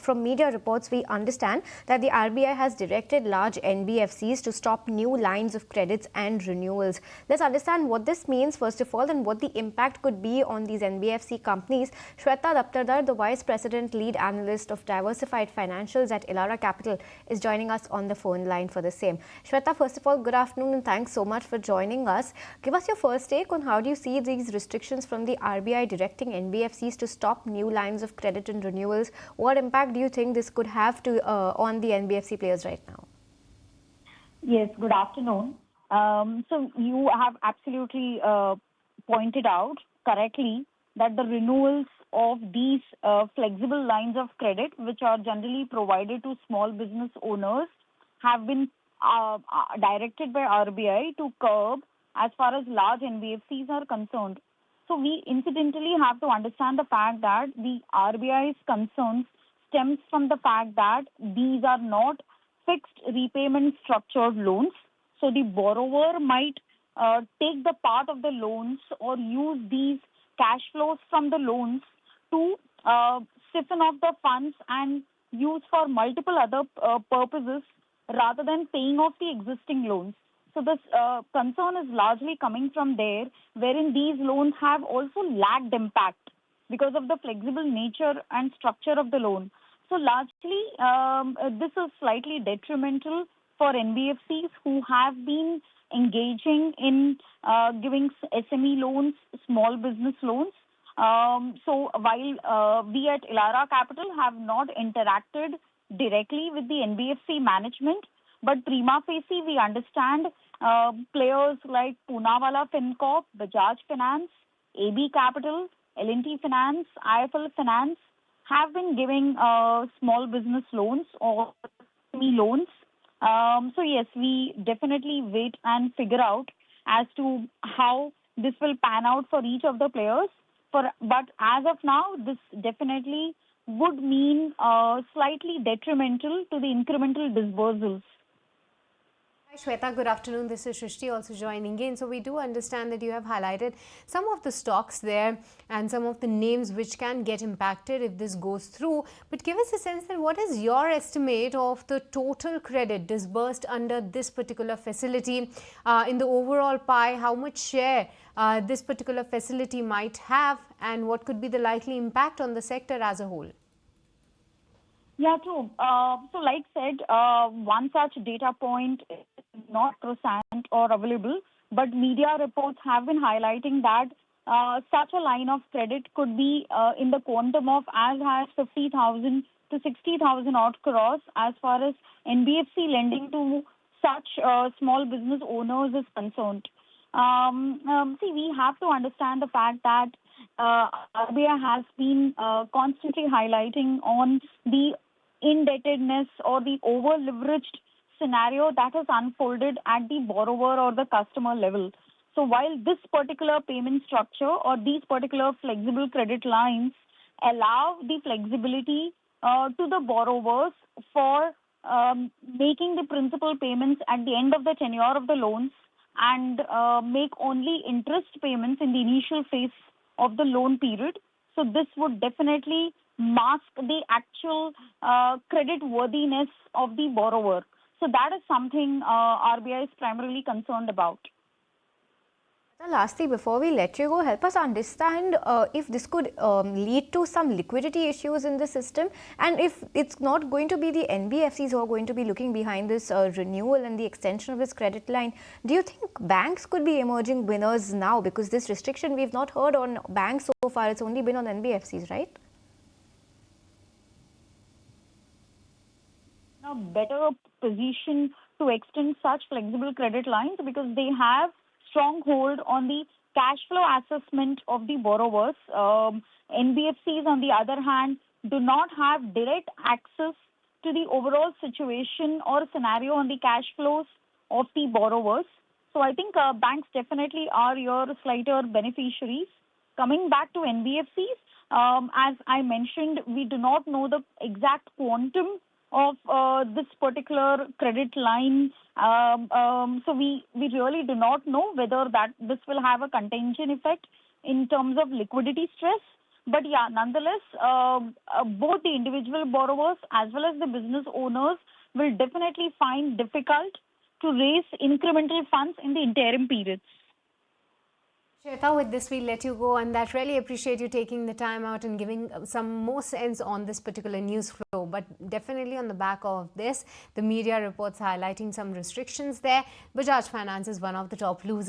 from media reports, we understand that the RBI has directed large NBFCs to stop new lines of credits and renewals. Let's understand what this means, first of all, and what the impact could be on these NBFC companies. Shweta Daptardar, the Vice President Lead Analyst of Diversified Financials at Elara Capital, is joining us on the phone line for the same. Shweta, first of all, good afternoon and thanks so much for joining us. Give us your first take on how do you see these restrictions from the RBI directing NBFCs to stop new lines of credit and renewals. What impact do you think this could have on the NBFC players right now? Yes, good afternoon. So you have absolutely pointed out correctly that the renewals of these flexible lines of credit, which are generally provided to small business owners, have been directed by RBI to curb as far as large NBFCs are concerned. So we incidentally have to understand the fact that the RBI's concerns stems from the fact that these are not fixed repayment structured loans. So the borrower might take the part of the loans or use these cash flows from the loans to siphon off the funds and use for multiple other purposes rather than paying off the existing loans. So this concern is largely coming from there, wherein these loans have also lagged impact because of the flexible nature and structure of the loan. So largely, this is slightly detrimental for NBFCs who have been engaging in giving SME loans, small business loans. So while we at Elara Capital have not interacted directly with the NBFC management, but prima facie we understand players like Poonawalla FinCorp, Bajaj Finance, AB Capital, L&T Finance, IFL Finance have been giving small business loans or SME loans. So yes, we definitely wait and figure out as to how this will pan out for each of the players. But as of now, this definitely would mean slightly detrimental to the incremental disbursals. Hi Shweta, good afternoon. This is Shrishti also joining in. So we do understand that you have highlighted some of the stocks there and some of the names which can get impacted if this goes through. But give us a sense that what is your estimate of the total credit disbursed under this particular facility in the overall pie? How much share this particular facility might have and what could be the likely impact on the sector as a whole? Yeah, true. So like said, one such data point is not present or available, but media reports have been highlighting that such a line of credit could be in the quantum of as high as 50,000 to 60,000 odd crores as far as NBFC lending to such small business owners is concerned. See, we have to understand the fact that RBI has been constantly highlighting on the indebtedness or the over-leveraged scenario that has unfolded at the borrower or the customer level. So while this particular payment structure or these particular flexible credit lines allow the flexibility to the borrowers for making the principal payments at the end of the tenure of the loans and make only interest payments in the initial phase of the loan period. So this would definitely mask the actual credit worthiness of the borrower. So that is something RBI is primarily concerned about. Lastly, before we let you go, help us understand if this could lead to some liquidity issues in the system, and if it's not going to be the NBFCs who are going to be looking behind this renewal and the extension of this credit line. Do you think banks could be emerging winners now? Because this restriction we've not heard on banks so far, it's only been on NBFCs, right? A better position to extend such flexible credit lines because they have strong hold on the cash flow assessment of the borrowers. NBFCs, on the other hand, do not have direct access to the overall situation or scenario on the cash flows of the borrowers. So I think banks definitely are your slighter beneficiaries. Coming back to NBFCs, as I mentioned, we do not know the exact quantum of this particular credit line. So we really do not know whether this will have a contagion effect in terms of liquidity stress. But yeah, nonetheless, both the individual borrowers as well as the business owners will definitely find difficult to raise incremental funds in the interim periods. Shweta, with this, we'll let you go, and that really appreciate you taking the time out and giving some more sense on this particular news flow. But definitely on the back of this, the media reports highlighting some restrictions there. Bajaj Finance is one of the top losers.